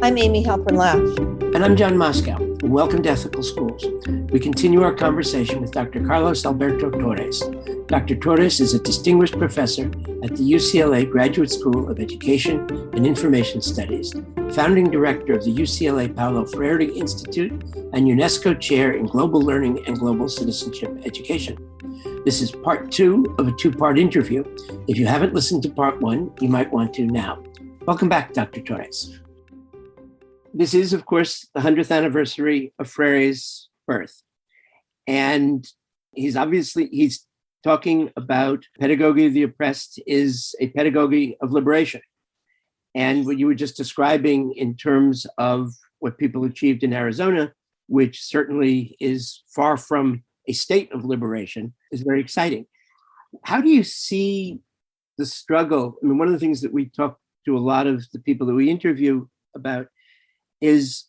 I'm Amy Halpern-Laff. And I'm John Moscow. Welcome to Ethical Schools. We continue our conversation with Dr. Carlos Alberto Torres. Dr. Torres is a distinguished professor at the UCLA Graduate School of Education and Information Studies, founding director of the UCLA Paulo Freire Institute, and UNESCO chair in Global Learning and Global Citizenship Education. This is part 2 of a 2-part interview. If you haven't listened to part 1, you might want to now. Welcome back, Dr. Torres. This is, of course, the 100th anniversary of Freire's birth. And he's talking about pedagogy of the oppressed is a pedagogy of liberation. And what you were just describing in terms of what people achieved in Arizona, which certainly is far from a state of liberation, is very exciting. How do you see the struggle? I mean, one of the things that we talk to a lot of the people that we interview about is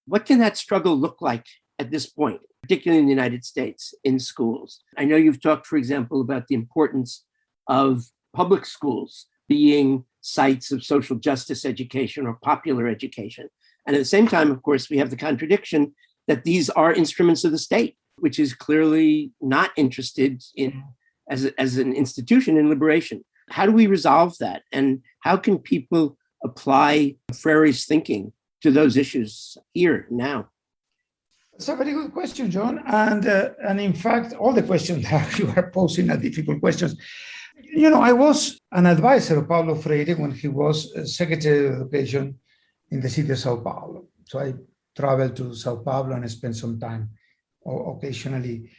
what can that struggle look like at this point, particularly in the United States, in schools? I know you've talked, for example, about the importance of public schools being sites of social justice education or popular education. And at the same time, of course, we have the contradiction that these are instruments of the state, which is clearly not interested in, as an institution, in liberation. How do we resolve that? And how can people apply Freire's thinking to those issues here, now? It's a very good question, John. And in fact, all the questions that you are posing are difficult questions. You know, I was an advisor of Paulo Freire when he was Secretary of Education in the city of Sao Paulo. So I traveled to Sao Paulo and spent some time occasionally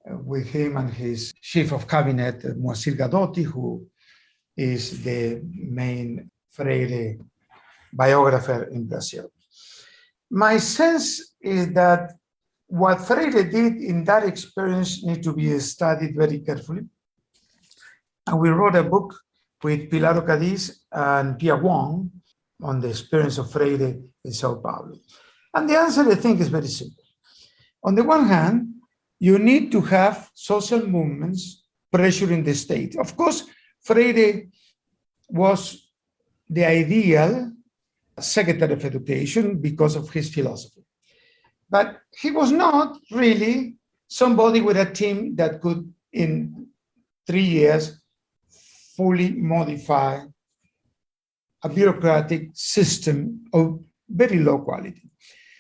with him and his chief of cabinet, Moacir Gadotti, who is the main Freire biographer in Brazil. My sense is that what Freire did in that experience needs to be studied very carefully. And we wrote a book with Pilar Cadiz and Pia Wong on the experience of Freire in Sao Paulo. And the answer, I think, is very simple. On the one hand, you need to have social movements pressuring the state. Of course, Freire was the ideal Secretary of Education because of his philosophy. But he was not really somebody with a team that could, in 3 years, fully modify a bureaucratic system of very low quality.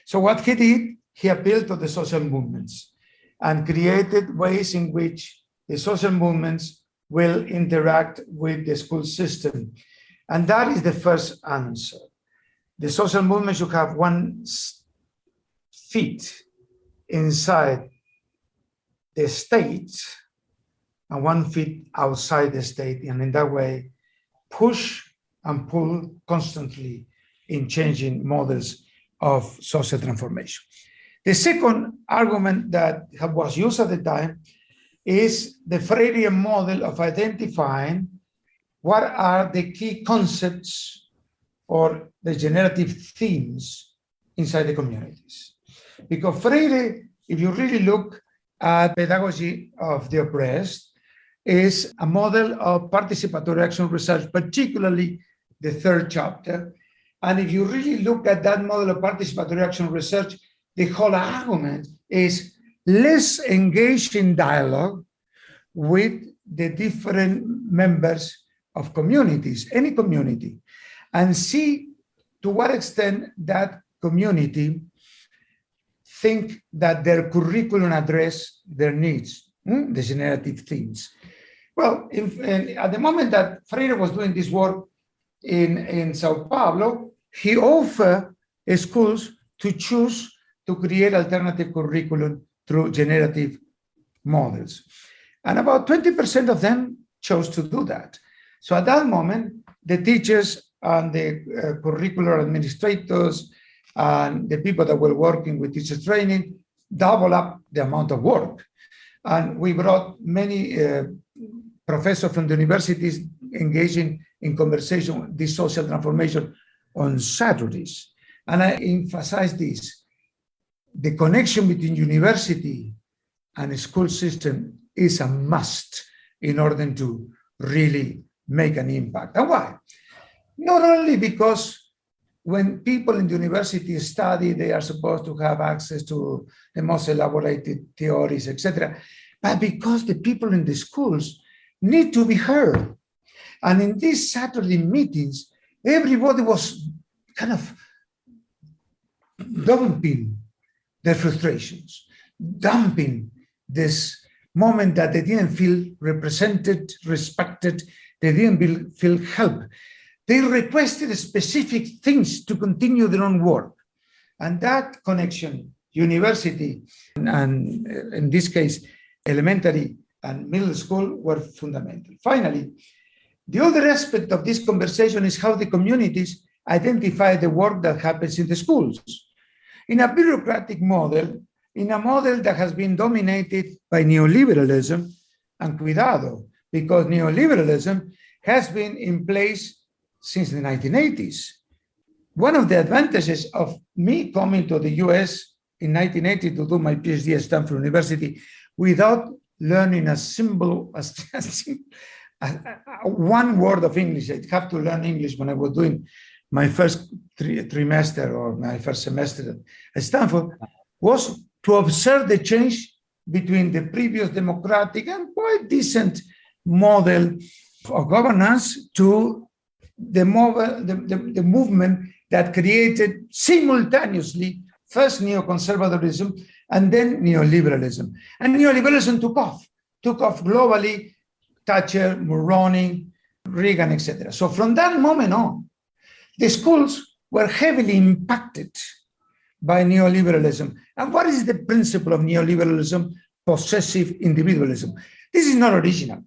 So what he did, he appealed to the social movements and created ways in which the social movements will interact with the school system. And that is the first answer. The social movement should have 1 feet inside the state and 1 feet outside the state, and in that way, push and pull constantly in changing models of social transformation. The second argument that was used at the time is the Freirean model of identifying what are the key concepts or the generative themes inside the communities. Because Freire, if you really look at pedagogy of the oppressed, is a model of participatory action research, particularly the 3rd chapter. And if you really look at that model of participatory action research, the whole argument is let's engage in dialogue with the different members of communities, any community, and see to what extent that community think that their curriculum address their needs, the generative themes. Well, at the moment that Freire was doing this work in Sao Paulo, he offered schools to choose to create alternative curriculum through generative models. And about 20% of them chose to do that. So at that moment, the teachers and the curricular administrators and the people that were working with teacher training double up the amount of work. And we brought many professors from the universities engaging in conversation with this social transformation on Saturdays. And I emphasize this: the connection between university and school system is a must in order to really make an impact. And why? Not only because when people in the university study, they are supposed to have access to the most elaborated theories, etc. But because the people in the schools need to be heard. And in these Saturday meetings, everybody was kind of dumping their frustrations, dumping this moment that they didn't feel represented, respected, they didn't feel helped. They requested specific things to continue their own work. And that connection, university, and in this case, elementary and middle school, were fundamental. Finally, the other aspect of this conversation is how the communities identify the work that happens in the schools. In a bureaucratic model, in a model that has been dominated by neoliberalism, and cuidado, because neoliberalism has been in place since the 1980s. One of the advantages of me coming to the US in 1980 to do my PhD at Stanford University without learning one word of English. I'd have to learn English when I was doing my first trimester or my first semester at Stanford, was to observe the change between the previous democratic and quite decent model of governance to the movement that created simultaneously first neoconservatism and then neoliberalism. And neoliberalism took off globally, Thatcher, Mulroney, Reagan, etc. So from that moment on, the schools were heavily impacted by neoliberalism. And what is the principle of neoliberalism? Possessive individualism. This is not original.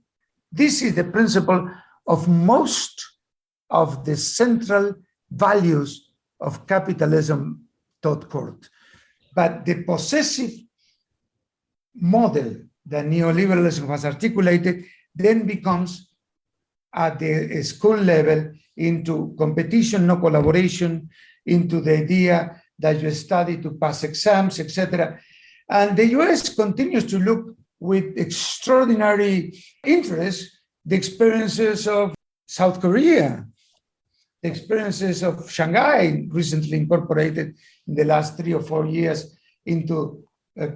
This is the principle of most of the central values of capitalism taught court. But the possessive model that neoliberalism has articulated then becomes at the school level into competition, no collaboration, into the idea that you study to pass exams, etc. And the US continues to look with extraordinary interest the experiences of South Korea, the experiences of Shanghai, recently incorporated in the last 3 or 4 years into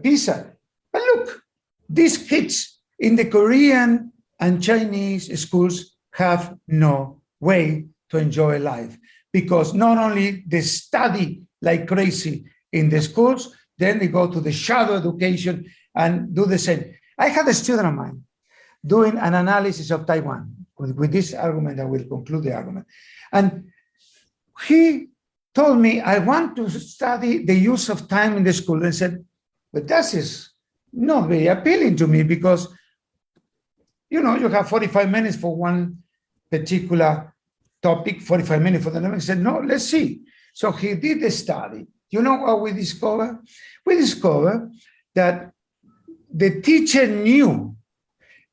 PISA. But look, these kids in the Korean and Chinese schools have no way to enjoy life, because not only they study like crazy in the schools, then they go to the shadow education and do the same. I had a student of mine doing an analysis of Taiwan. With this argument, I will conclude the argument. And he told me, I want to study the use of time in the school. And said, but that is not very appealing to me, because you have 45 minutes for one particular topic, 45 minutes for the next. He said, no, let's see. So he did the study. You know what we discovered? We discovered that the teacher knew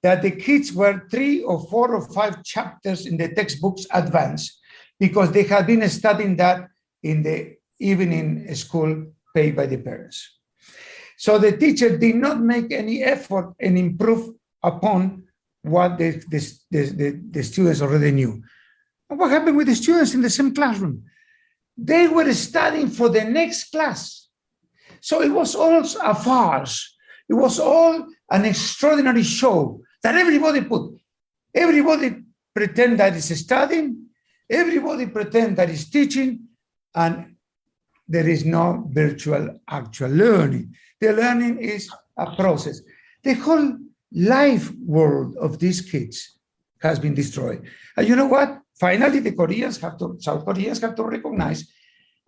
that the kids were 3 or 4 or 5 chapters in the textbooks advanced, because they had been studying that in the evening school paid by the parents. So the teacher did not make any effort and improve upon what the students already knew. And what happened with the students in the same classroom? They were studying for the next class. So it was all a farce. It was all an extraordinary show that everybody put. Everybody pretend that is studying, everybody pretend that is teaching, and there is no virtual actual learning. The learning is a process. The whole life world of these kids has been destroyed. And you know what? Finally, South Koreans have to recognize,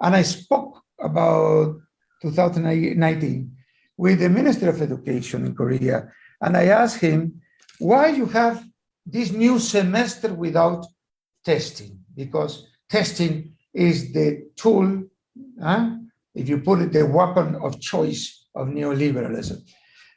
and I spoke about 2019 with the Minister of Education in Korea, and I asked him, why you have this new semester without testing? Because testing is the tool, if you put it, the weapon of choice of neoliberalism.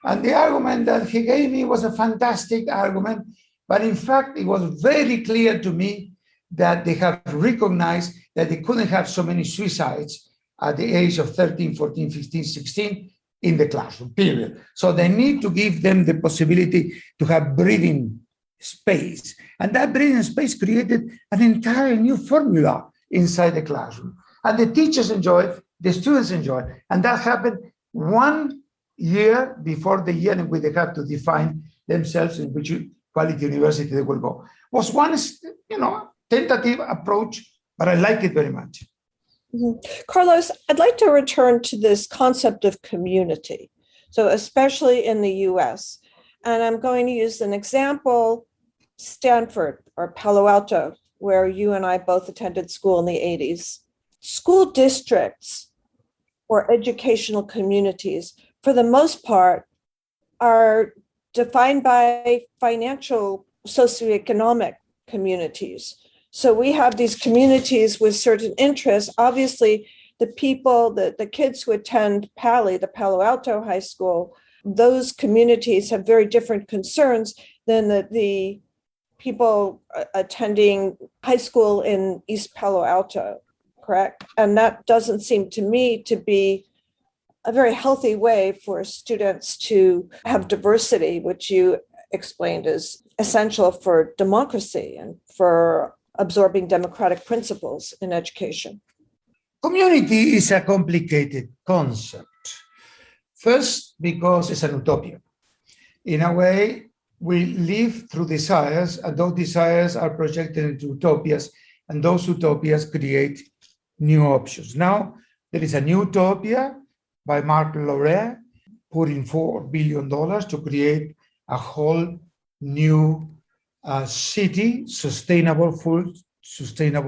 And the argument that he gave me was a fantastic argument, but in fact, it was very clear to me that they have recognized that they couldn't have so many suicides at the age of 13, 14, 15, 16 in the classroom, period. So they need to give them the possibility to have breathing space. And that breathing space created an entire new formula inside the classroom. And the teachers enjoy it, the students enjoy it. And that happened 1 year before the year in which they have to define themselves in which quality university they will go. Was one, tentative approach, but I like it very much. Mm-hmm. Carlos, I'd like to return to this concept of community. So especially in the US, and I'm going to use an example, Stanford or Palo Alto, where you and I both attended school in the 80s. School districts or educational communities, for the most part, are defined by financial, socioeconomic communities. So we have these communities with certain interests. Obviously, the people, the kids who attend PALI, the Palo Alto High School, those communities have very different concerns than the people attending high school in East Palo Alto, correct? And that doesn't seem to me to be a very healthy way for students to have diversity, which you explained is essential for democracy and for absorbing democratic principles in education. Community is a complicated concept. First, because it's an utopia. In a way, we live through desires, and those desires are projected into utopias, and those utopias create new options. Now, there is a new utopia by Marc Loré, putting $4 billion to create a whole new city, sustainable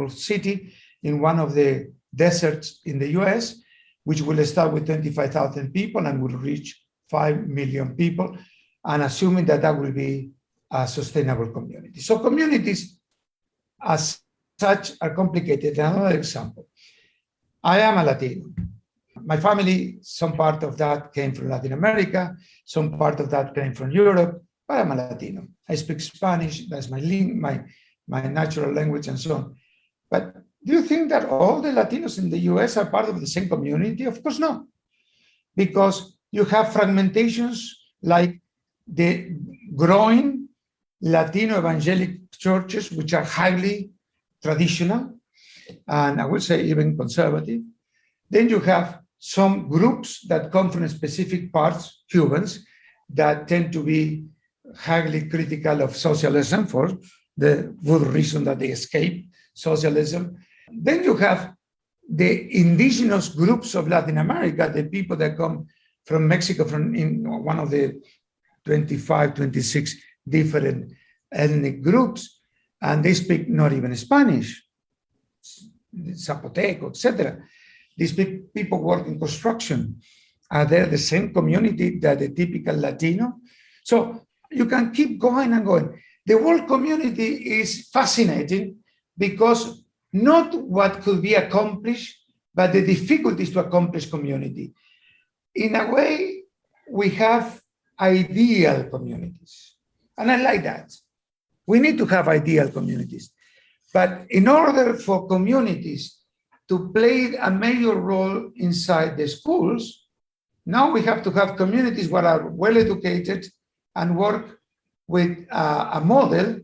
city in one of the deserts in the US, which will start with 25,000 people and will reach 5 million people, and assuming that that will be a sustainable community. So communities as such are complicated. Another example, I am a Latino. My family, some part of that came from Latin America, some part of that came from Europe, but I'm a Latino. I speak Spanish, that's my natural language and so on. But do you think that all the Latinos in the US are part of the same community? Of course not, because you have fragmentations like the growing Latino evangelic churches, which are highly traditional, and I would say even conservative. Then you have some groups that come from specific parts, Cubans, that tend to be highly critical of socialism for the good reason that they escape socialism. Then you have the indigenous groups of Latin America, the people that come from Mexico, from in one of the 25, 26 different ethnic groups, and they speak not even Spanish, Zapoteco, etc. These people work in construction. Are they the same community that the typical Latino? So you can keep going and going. The world community is fascinating because not what could be accomplished, but the difficulties to accomplish community. In a way, we have ideal communities. And I like that. We need to have ideal communities. But in order for communities to play a major role inside the schools, now we have to have communities that are well educated and work with a model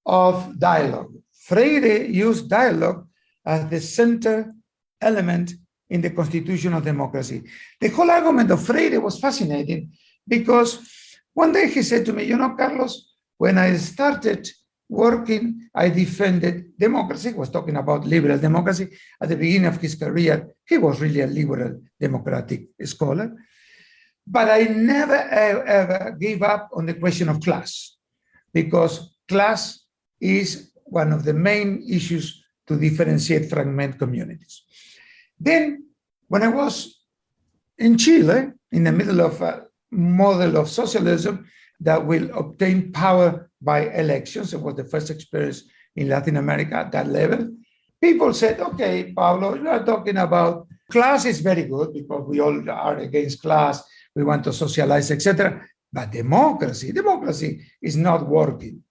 of dialogue. Freire used dialogue as the center element in the constitutional democracy. The whole argument of Freire was fascinating because one day he said to me, Carlos, when I started working, I defended democracy. He was talking about liberal democracy. At the beginning of his career, he was really a liberal democratic scholar. But I never, ever gave up on the question of class, because class is one of the main issues to differentiate fragment communities. Then, when I was in Chile, in the middle of a model of socialism that will obtain power by elections, it was the first experience in Latin America at that level, people said, okay, Paulo, you are talking about class is very good because we all are against class, we want to socialize, etc. But democracy is not working.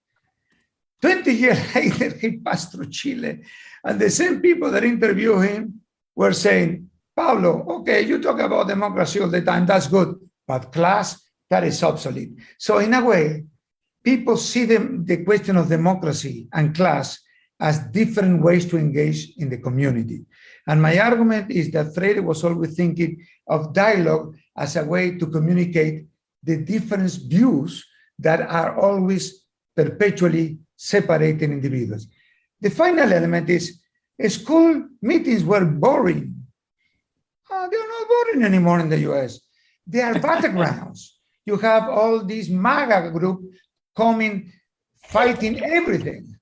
20 years later, he passed through Chile, and the same people that interviewed him were saying, Paulo, okay, you talk about democracy all the time, that's good, but class, that is obsolete. So in a way, people see the question of democracy and class as different ways to engage in the community. And my argument is that Freire was always thinking of dialogue as a way to communicate the different views that are always perpetually separating individuals. The final element is school meetings were boring. They're not boring anymore in the US. They are battlegrounds. You have all these MAGA group coming, fighting everything.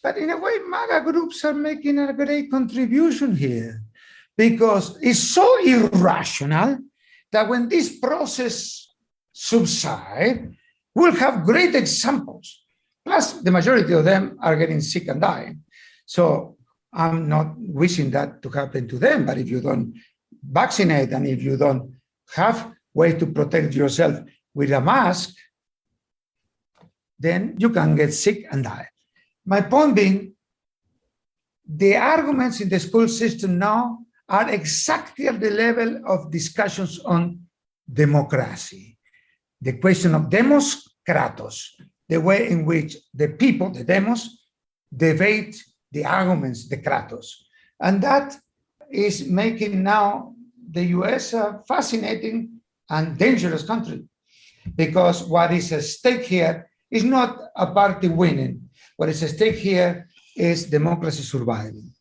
But in a way, MAGA groups are making a great contribution here because it's so irrational that when this process subsides, we'll have great examples. Plus, the majority of them are getting sick and dying. So I'm not wishing that to happen to them, but if you don't vaccinate and if you don't have ways to protect yourself with a mask, then you can get sick and die. My point being, the arguments in the school system now are exactly at the level of discussions on democracy. The question of demos kratos, the way in which the people, the demos, debate the arguments, the kratos. And that is making now the US a fascinating and dangerous country, because what is at stake here is not a party winning. What is at stake here is democracy surviving.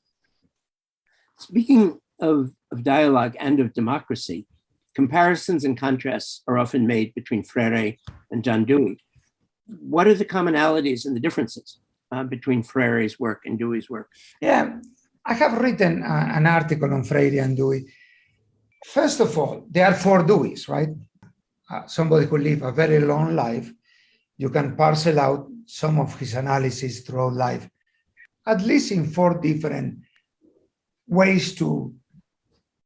Speaking of dialogue and of democracy, comparisons and contrasts are often made between Freire and John Dewey. What are the commonalities and the differences between Freire's work and Dewey's work? Yeah, I have written an article on Freire and Dewey. First of all, there are 4 Deweys, right? Somebody who lived a very long life, you can parcel out some of his analysis throughout life, at least in 4 different ways to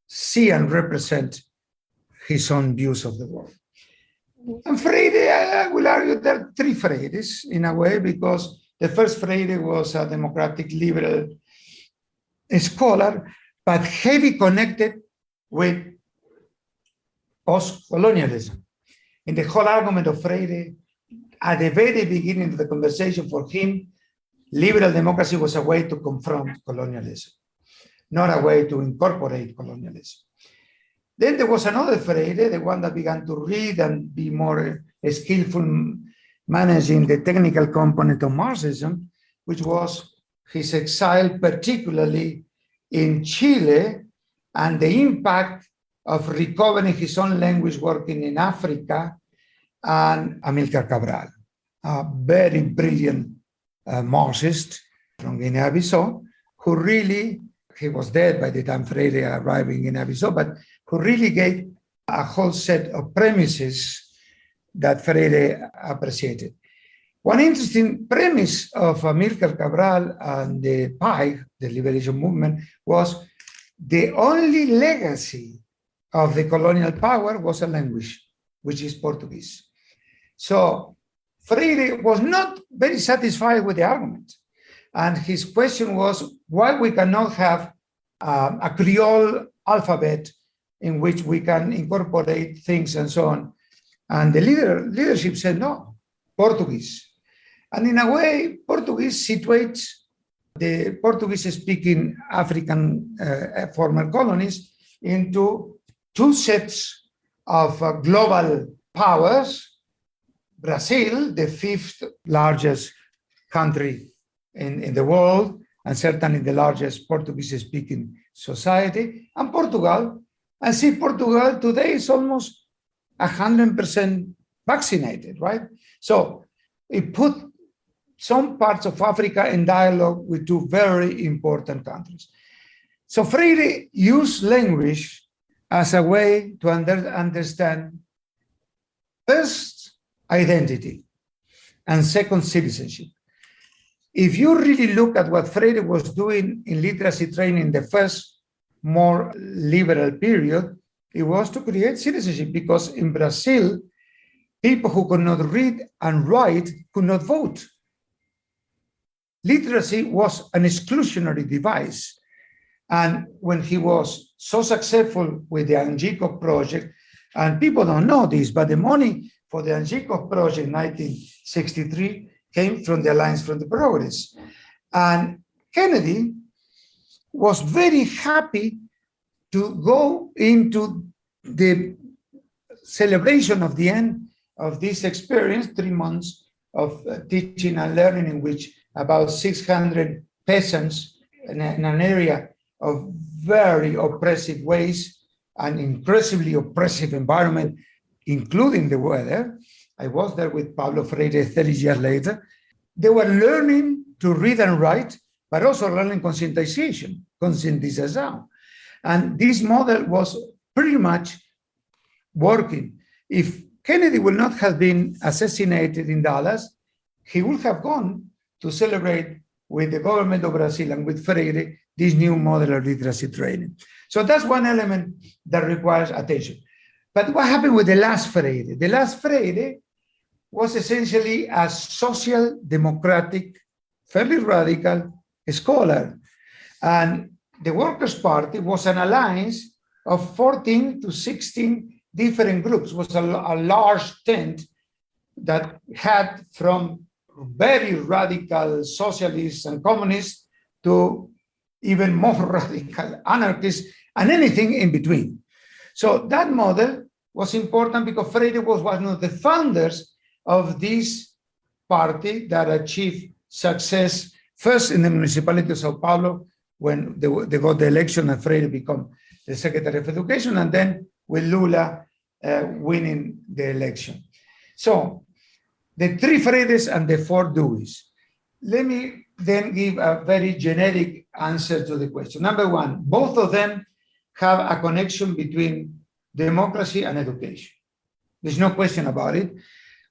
see and represent his own views of the world. And Freire, I will argue there are 3 Freires in a way, because the first Freire was a democratic liberal scholar, but heavily connected with post-colonialism. In the whole argument of Freire, at the very beginning of the conversation for him, liberal democracy was a way to confront colonialism, not a way to incorporate colonialism. Then there was another Freire, the one that began to read and be more skillful managing the technical component of Marxism, which was his exile, particularly in Chile, and the impact of recovering his own language working in Africa, and Amílcar Cabral, a very brilliant Marxist from Guinea-Bissau, who really, he was dead by the time Freire arrived in Guinea-Bissau, but who really gave a whole set of premises that Freire appreciated. One interesting premise of Amílcar Cabral and the PAIG, the liberation movement, was the only legacy of the colonial power was a language, which is Portuguese. So Freire was not very satisfied with the argument. And his question was why we cannot have a Creole alphabet in which we can incorporate things and so on. And the leadership said, no, Portuguese. And in a way, Portuguese situates the Portuguese-speaking African former colonies into 2 sets of global powers. Brazil, the 5th largest country in the world, and certainly the largest Portuguese-speaking society, and Portugal. And see, Portugal today is almost 100% vaccinated, right? So it put some parts of Africa in dialogue with 2 very important countries. So Freire used language as a way to understand, first, identity, and second, citizenship. If you really look at what Freire was doing in literacy training, the first more liberal period, it was to create citizenship, because in Brazil, people who could not read and write could not vote. Literacy was an exclusionary device. And when he was so successful with the Angikov project, and people don't know this, but the money for the Angikov project in 1963 came from the Alliance for the Progress. And Kennedy was very happy to go into the celebration of the end of this experience, 3 months of teaching and learning, in which about 600 peasants in an area of very oppressive ways, an incredibly oppressive environment, including the weather. I was there with Paulo Freire 30 years later. They were learning to read and write, but also learning conscientization. And this model was pretty much working. If Kennedy would not have been assassinated in Dallas, he would have gone to celebrate with the government of Brazil and with Freire this new model of literacy training. So that's one element that requires attention. But what happened with the last Freire? The last Freire was essentially a social democratic, fairly radical scholar. And the Workers' Party was an alliance of 14 to 16 different groups. It was a large tent that had from very radical socialists and communists to even more radical anarchists and anything in between. So that model was important because Freire was one of the founders of this party that achieved success first in the municipality of Sao Paulo when they got the election and Freire became the Secretary of Education, and then with Lula winning the election. So the 3 Freires and the 4 Deweys. Let me then give a very generic answer to the question. Number one, both of them have a connection between democracy and education. There's no question about it.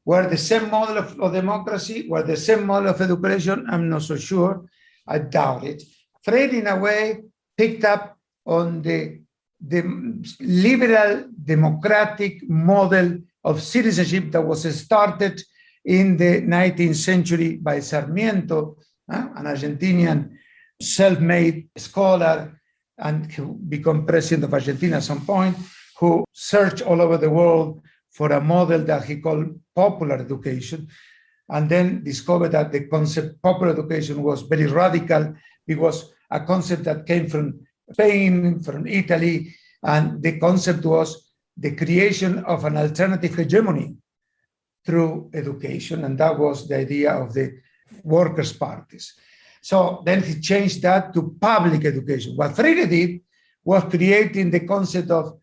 Were the same model of democracy, were the same model of education? I'm not so sure. I doubt it. Freire, in a way, picked up on the liberal democratic model of citizenship that was started in the 19th century by Sarmiento, an Argentinian self-made scholar, and who became president of Argentina at some point, who searched all over the world for a model that he called popular education, and then discovered that the concept popular education was very radical because a concept that came from Spain, from Italy, and the concept was the creation of an alternative hegemony through education, and that was the idea of the workers' parties. So then he changed that to public education. What Freire did was creating the concept of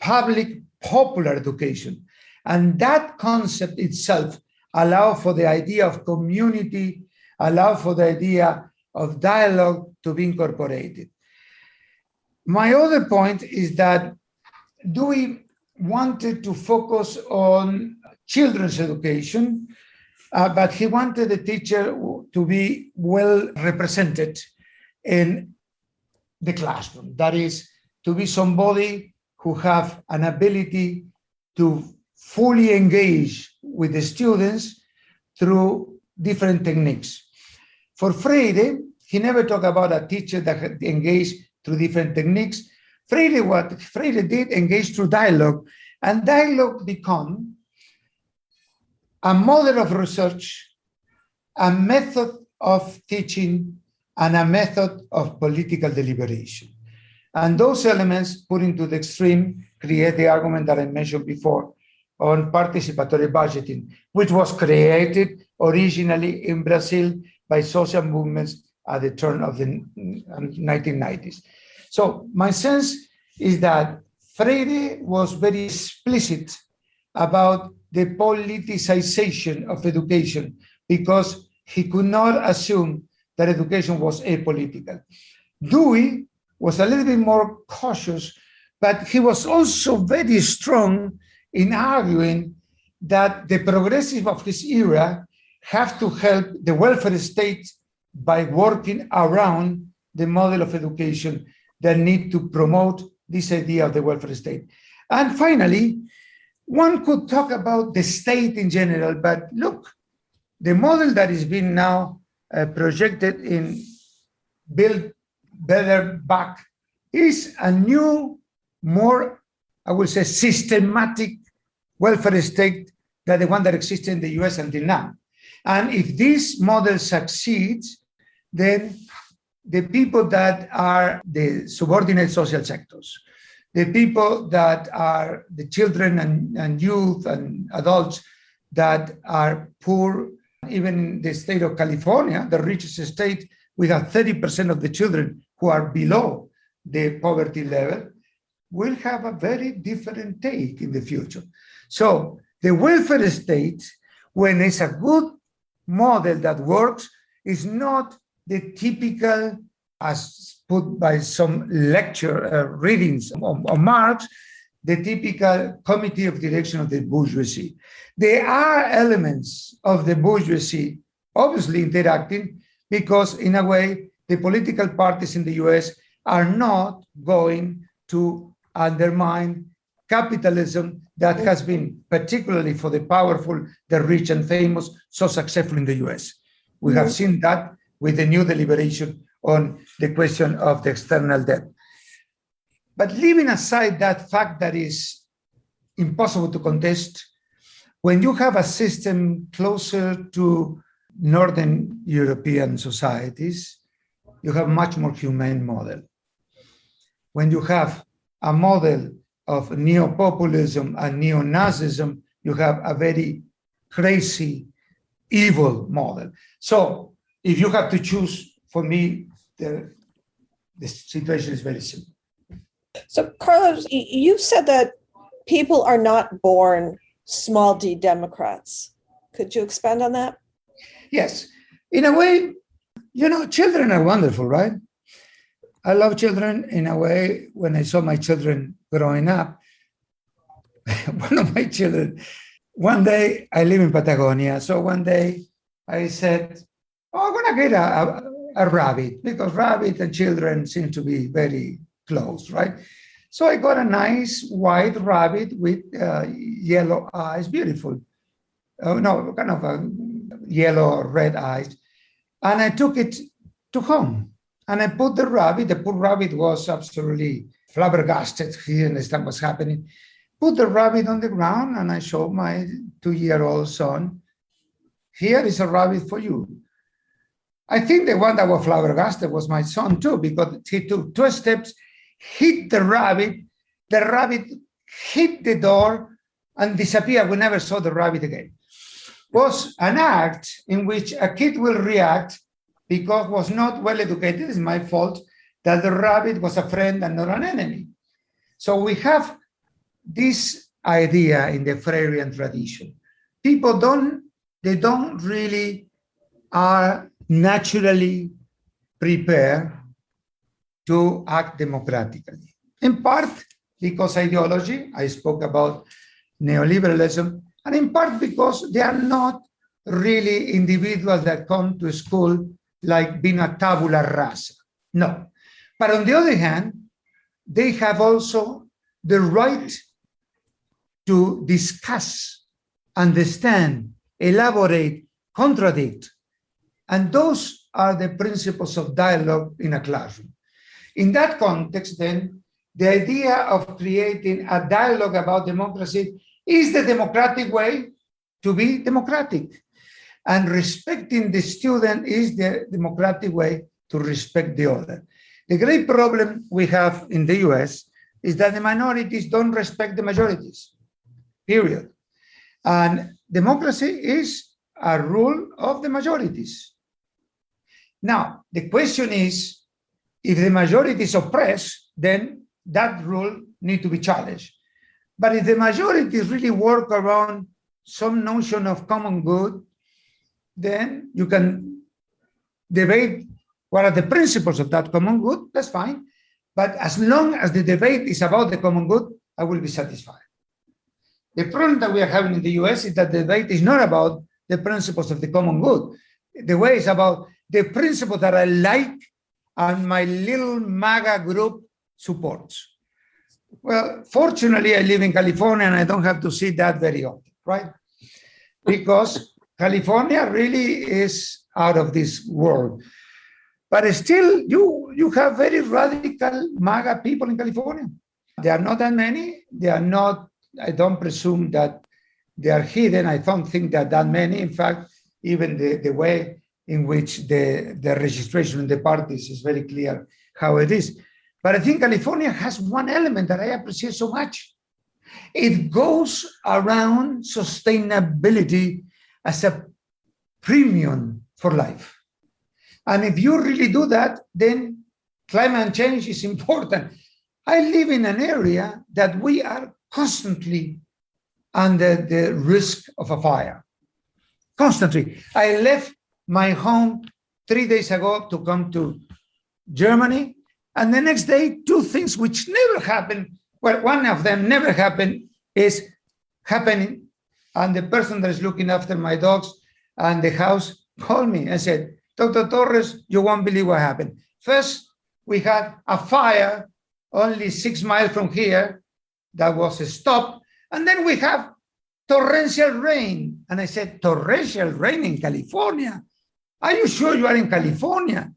public popular education, and that concept itself allowed for the idea of community, allowed for the idea of dialogue to be incorporated. My other point is that Dewey wanted to focus on children's education, but he wanted the teacher to be well represented in the classroom. That is, to be somebody who have an ability to fully engage with the students through different techniques. For Freire, he never talked about a teacher that engaged through different techniques. What Freire did, engage through dialogue, and dialogue become a model of research, a method of teaching, and a method of political deliberation. And those elements put into the extreme create the argument that I mentioned before on participatory budgeting, which was created originally in Brazil by social movements at the turn of the 1990s. So my sense is that Freire was very explicit about the politicization of education because he could not assume that education was apolitical. Dewey was a little bit more cautious, but he was also very strong in arguing that the progressives of his era have to help the welfare state by working around the model of education that need to promote this idea of the welfare state. And finally, one could talk about the state in general, but look, the model that is being now projected in Build Better Back is a new, more, I would say, systematic welfare state than the one that existed in the US until now. And if this model succeeds, then the people that are the subordinate social sectors, the people that are the children and youth and adults that are poor. Even in the state of California, the richest state, we have 30% of the children who are below the poverty level, will have a very different take in the future. So the welfare state, when it's a good model that works, is not the typical, as put by some lecture readings on Marx, the typical committee of direction of the bourgeoisie. There are elements of the bourgeoisie obviously interacting because, in a way, the political parties in the US are not going to undermine capitalism that has been, particularly for the powerful, the rich and famous, so successful in the US. We have seen that with the new deliberation on the question of the external debt. But leaving aside that fact that is impossible to contest, when you have a system closer to Northern European societies, you have much more humane model. When you have a model of neo-populism and neo-Nazism, you have a very crazy, evil model. So if you have to choose, for me, the situation is very simple. So, Carlos, you said that people are not born small d Democrats. Could you expand on that? Yes. In a way, children are wonderful, right? I love children in a way. When I saw my children growing up, one of my children, one day, I live in Patagonia. So one day I said, I'm going to get a rabbit, because rabbit and children seem to be very close, right? So I got a nice white rabbit with yellow eyes, beautiful. Kind of a yellow or red eyes. And I took it to home. And I put the rabbit, the poor rabbit was absolutely flabbergasted. He didn't understand what's happening. Put the rabbit on the ground and I showed my 2-year-old son, here is a rabbit for you. I think the one that was flabbergasted was my son too, because he took 2 steps, hit the rabbit hit the door and disappeared. We never saw the rabbit again. It was an act in which a kid will react because was not well educated. It's my fault that the rabbit was a friend and not an enemy. So we have this idea in the Freirean tradition. People don't really are naturally prepared to act democratically. In part because ideology, I spoke about neoliberalism, and in part because they are not really individuals that come to school like being a tabula rasa. No. But on the other hand, they have also the right to discuss, understand, elaborate, contradict. And those are the principles of dialogue in a classroom. In that context, then, the idea of creating a dialogue about democracy is the democratic way to be democratic. And respecting the student is the democratic way to respect the other. The great problem we have in the US is that the minorities don't respect the majorities, period. And democracy is a rule of the majorities. Now, the question is, if the majorities oppress, then that rule needs to be challenged. But if the majorities really work around some notion of common good, then you can debate what are the principles of that common good, that's fine. But as long as the debate is about the common good, I will be satisfied. The problem that we are having in the US is that the debate is not about the principles of the common good. The way is about the principles that I like and my little MAGA group supports. Well, fortunately, I live in California and I don't have to see that very often, right? Because California really is out of this world. But still, you have very radical MAGA people in California. There are not that many. They are not, I don't presume that they are hidden. I don't think that many. In fact, even the way in which the registration in the parties is very clear how it is. But I think California has one element that I appreciate so much. It goes around sustainability as a premium for life. And if you really do that, then climate change is important. I live in an area that we are constantly under the risk of a fire. Constantly. I left my home 3 days ago to come to Germany. And the next day, two things which never happen. Well, one of them never happened is happening. And the person that is looking after my dogs and the house called me and said, Dr. Torres, you won't believe what happened. First, we had a fire only 6 miles from here that was stopped. And then we have torrential rain. And I said, torrential rain in California? Are you sure you are in California?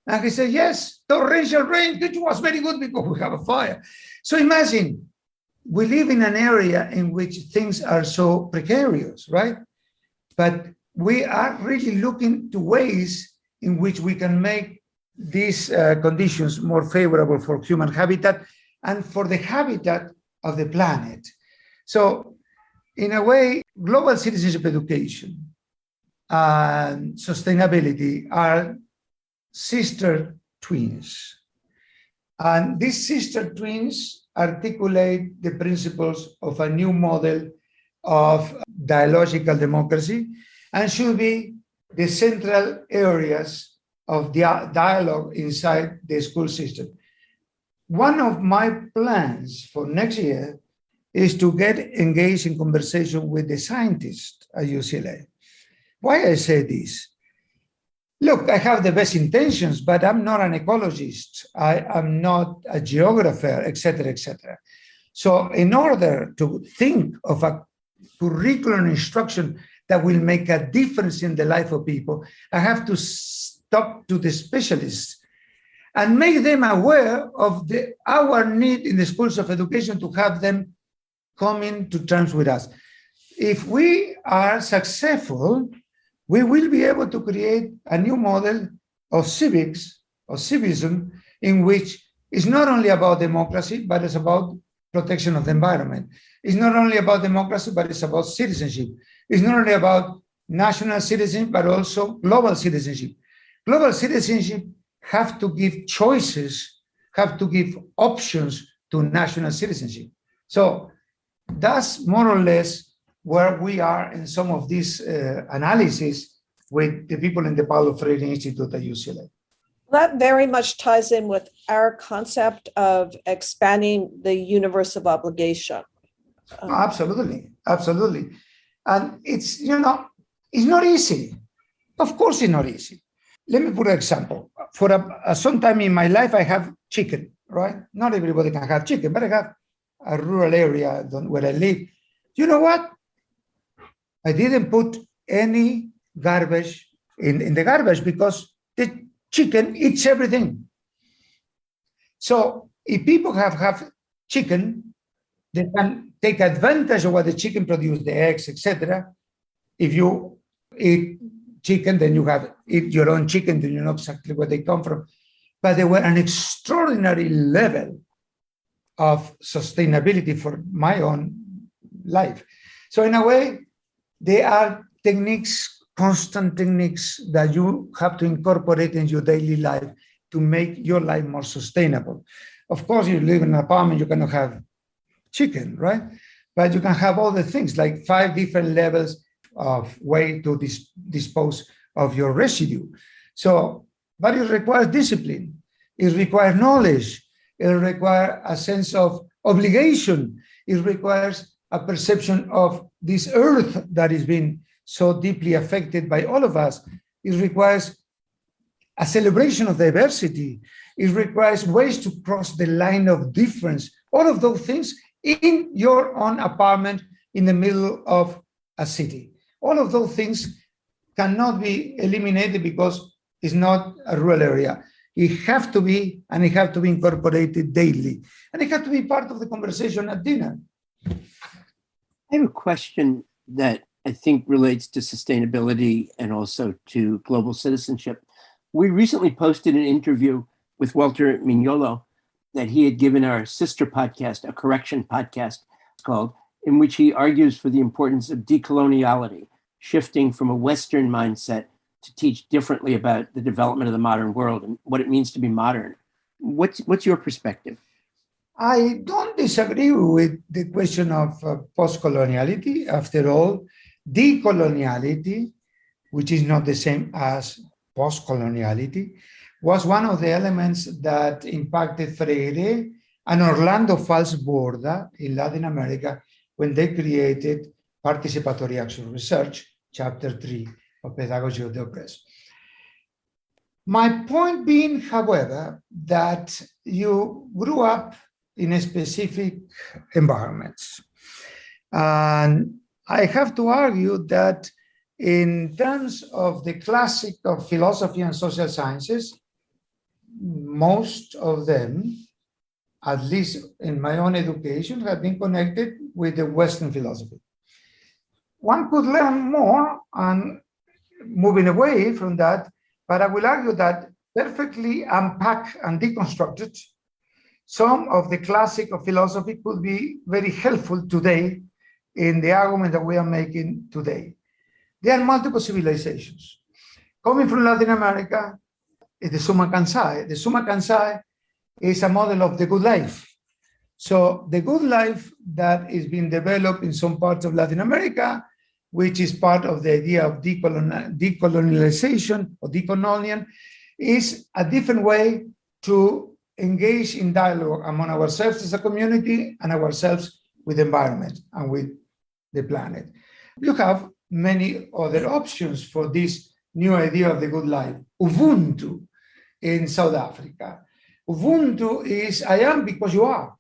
And he said, yes, torrential rain, which was very good because we have a fire. So imagine, we live in an area in which things are so precarious, right? But we are really looking to ways in which we can make these conditions more favorable for human habitat and for the habitat of the planet. So in a way, global citizenship education and sustainability are sister twins. And these sister twins articulate the principles of a new model of dialogical democracy and should be the central areas of the dialogue inside the school system. One of my plans for next year is to get engaged in conversation with the scientists at UCLA. Why I say this? Look, I have the best intentions, but I'm not an ecologist. I am not a geographer, et cetera, et cetera. So in order to think of a curriculum instruction that will make a difference in the life of people, I have to talk to the specialists and make them aware of our need in the schools of education to have them coming to terms with us. If we are successful, we will be able to create a new model of civics, of civism, in which it's not only about democracy, but it's about protection of the environment. It's not only about democracy, but it's about citizenship. It's not only about national citizenship, but also global citizenship. Global citizenship have to give choices, have to give options to national citizenship. So that's more or less where we are in some of these analysis with the people in the Paulo Freire Institute at UCLA. That very much ties in with our concept of expanding the universe of obligation. Absolutely, absolutely. And it's, it's not easy. Of course, it's not easy. Let me put an example. For some time in my life, I have chicken, right? Not everybody can have chicken, but I have a rural area where I live. You know what? I didn't put any garbage in the garbage because the chicken eats everything. So if people have chicken, they can take advantage of what the chicken produces, the eggs, etc. If you eat chicken, then you eat your own chicken, then you know exactly where they come from. But they were an extraordinary level of sustainability for my own life. So in a way, there are techniques, constant techniques that you have to incorporate in your daily life to make your life more sustainable. Of course, you live in an apartment, you cannot have chicken, right? But you can have all the things, like 5 different levels of way to dispose of your residue. So, but it requires discipline. It requires knowledge. It requires a sense of obligation. It requires a perception of this earth that is being so deeply affected by all of us. It requires a celebration of diversity. It requires ways to cross the line of difference. All of those things in your own apartment in the middle of a city. All of those things cannot be eliminated because it's not a rural area. It have to be, and it have to be incorporated daily. And it have to be part of the conversation at dinner. I have a question that I think relates to sustainability and also to global citizenship. We recently posted an interview with Walter Mignolo that he had given our sister podcast, a correction podcast called, in which he argues for the importance of decoloniality, shifting from a Western mindset to teach differently about the development of the modern world and what it means to be modern. What's your perspective? I don't disagree with the question of post-coloniality. After all, decoloniality, which is not the same as post-coloniality, was one of the elements that impacted Freire and Orlando Falsborda in Latin America when they created Participatory Action Research, Chapter 3 of Pedagogy of the Oppressed. My point being, however, that you grew up in a specific environments. And I have to argue that in terms of the classic of philosophy and social sciences, most of them, at least in my own education, have been connected with the Western philosophy. One could learn more and moving away from that, but I will argue that perfectly unpacked and deconstructed, some of the classic of philosophy could be very helpful today in the argument that we are making today. There are multiple civilizations. Coming from Latin America is the Summa Kansai. The Summa Kansai is a model of the good life. So the good life that is being developed in some parts of Latin America, which is part of the idea of decolonialization or decolonial, is a different way to engage in dialogue among ourselves as a community and ourselves with the environment and with the planet. You have many other options for this new idea of the good life. Ubuntu in South Africa. Ubuntu is I am because you are.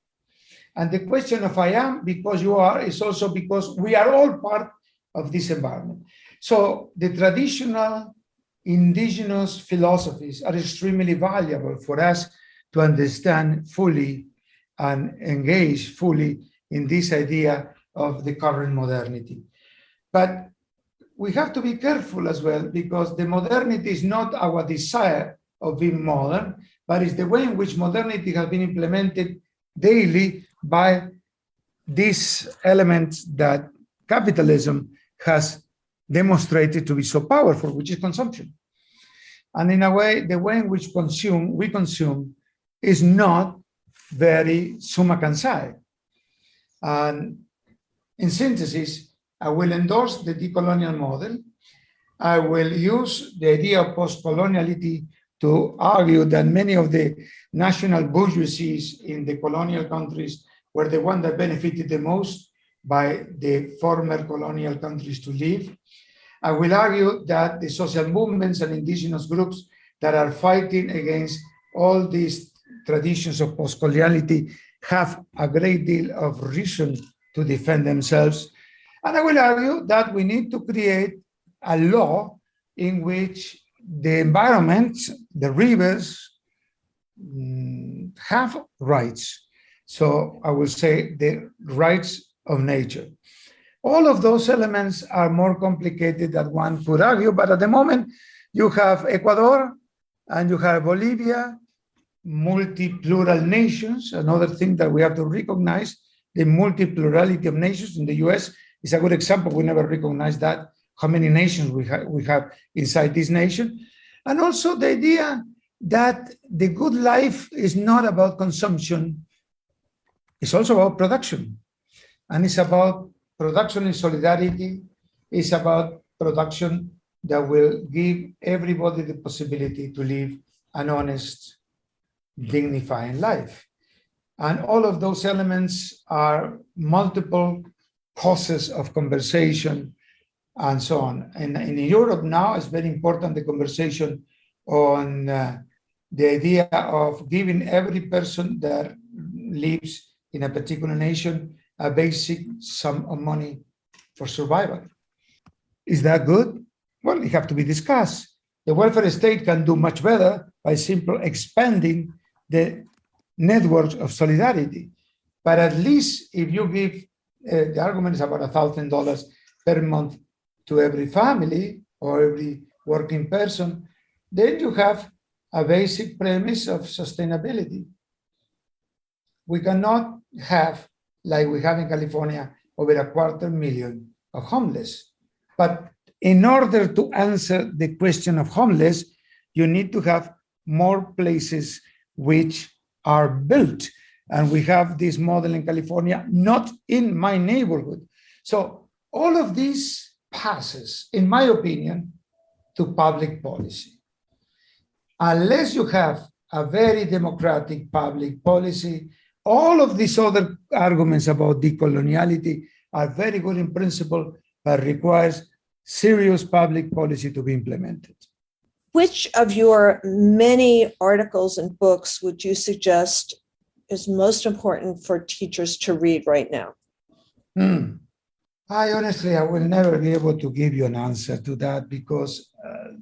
And the question of I am because you are is also because we are all part of this environment. So the traditional indigenous philosophies are extremely valuable for us to understand fully and engage fully in this idea of the current modernity. But we have to be careful as well, because the modernity is not our desire of being modern, but it's the way in which modernity has been implemented daily by these elements that capitalism has demonstrated to be so powerful, which is consumption. And in a way, the way in which we consume is not very Summa Kansai. And in synthesis, I will endorse the decolonial model. I will use the idea of post-coloniality to argue that many of the national bourgeoisies in the colonial countries were the ones that benefited the most by the former colonial countries to live. I will argue that the social movements and indigenous groups that are fighting against all these traditions of post-coloniality have a great deal of reason to defend themselves. And I will argue that we need to create a law in which the environment, the rivers, have rights. So I will say the rights of nature. All of those elements are more complicated than one could argue, but at the moment you have Ecuador and you have Bolivia, multi-plural nations. Another thing that we have to recognize, the multi-plurality of nations in the US is a good example. We never recognized that, how many nations we have inside this nation. And also the idea that the good life is not about consumption, it's also about production. And it's about production in solidarity, it's about production that will give everybody the possibility to live an honest, dignifying life. And all of those elements are multiple causes of conversation and so on. And in Europe now, it's very important, the conversation on the idea of giving every person that lives in a particular nation a basic sum of money for survival. Is that good? Well, it has to be discussed. The welfare state can do much better by simply expanding the networks of solidarity. But at least if you give, the argument is about $1,000 per month to every family or every working person, then you have a basic premise of sustainability. We cannot have, like we have in California, over 250,000 of homeless. But in order to answer the question of homeless, you need to have more places which are built. And we have this model in California, not in my neighborhood. So all of this passes, in my opinion, to public policy. Unless you have a very democratic public policy, all of these other arguments about decoloniality are very good in principle, but requires serious public policy to be implemented. Which of your many articles and books would you suggest is most important for teachers to read right now? I will never be able to give you an answer to that because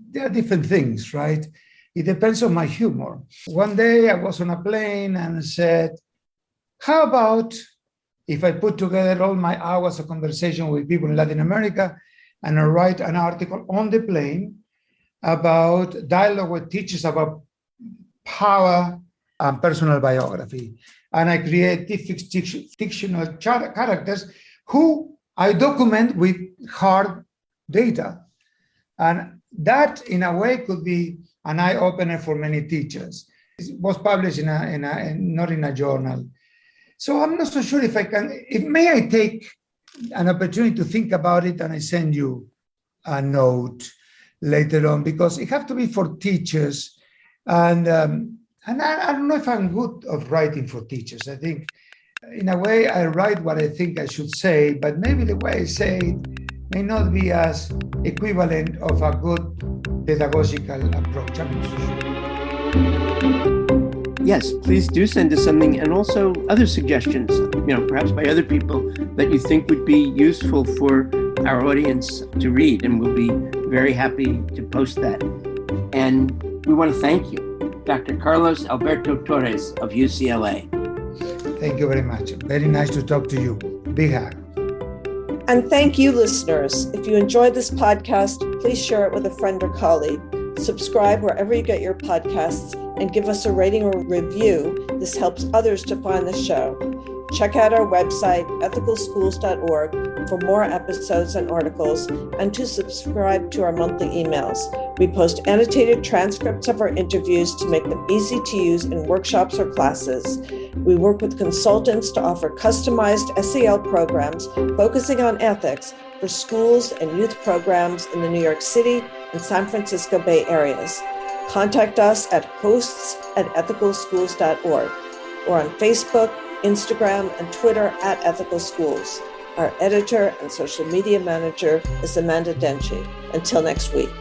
there are different things, right? It depends on my humor. One day I was on a plane and said, how about if I put together all my hours of conversation with people in Latin America and I write an article on the plane about dialogue with teachers about power and personal biography. And I create fictional characters who I document with hard data. And that, in a way, could be an eye-opener for many teachers. It was published not in a journal. So I'm not so sure if I can, may I take an opportunity to think about it and I send you a note later on, because it has to be for teachers. And I don't know if I'm good at writing for teachers. I think in a way I write what I think I should say, but maybe the way I say it may not be as equivalent of a good pedagogical approach. I'm not so sure. Yes, please do send us something, and also other suggestions, perhaps by other people that you think would be useful for our audience to read, and we'll be very happy to post that. And we want to thank you, Dr. Carlos Alberto Torres of UCLA. Thank you very much. Very nice to talk to you. Big hug. And thank you, listeners. If you enjoyed this podcast, please share it with a friend or colleague. Subscribe wherever you get your podcasts and give us a rating or review. This helps others to find the show. Check out our website, ethicalschools.org, for more episodes and articles, and to subscribe to our monthly emails. We post annotated transcripts of our interviews to make them easy to use in workshops or classes. We work with consultants to offer customized SEL programs focusing on ethics for schools and youth programs in the New York City and San Francisco Bay areas. Contact us at hosts@ethicalschools.org or on Facebook, Instagram, and Twitter at Ethical Schools. Our editor and social media manager is Amanda Denchi. Until next week.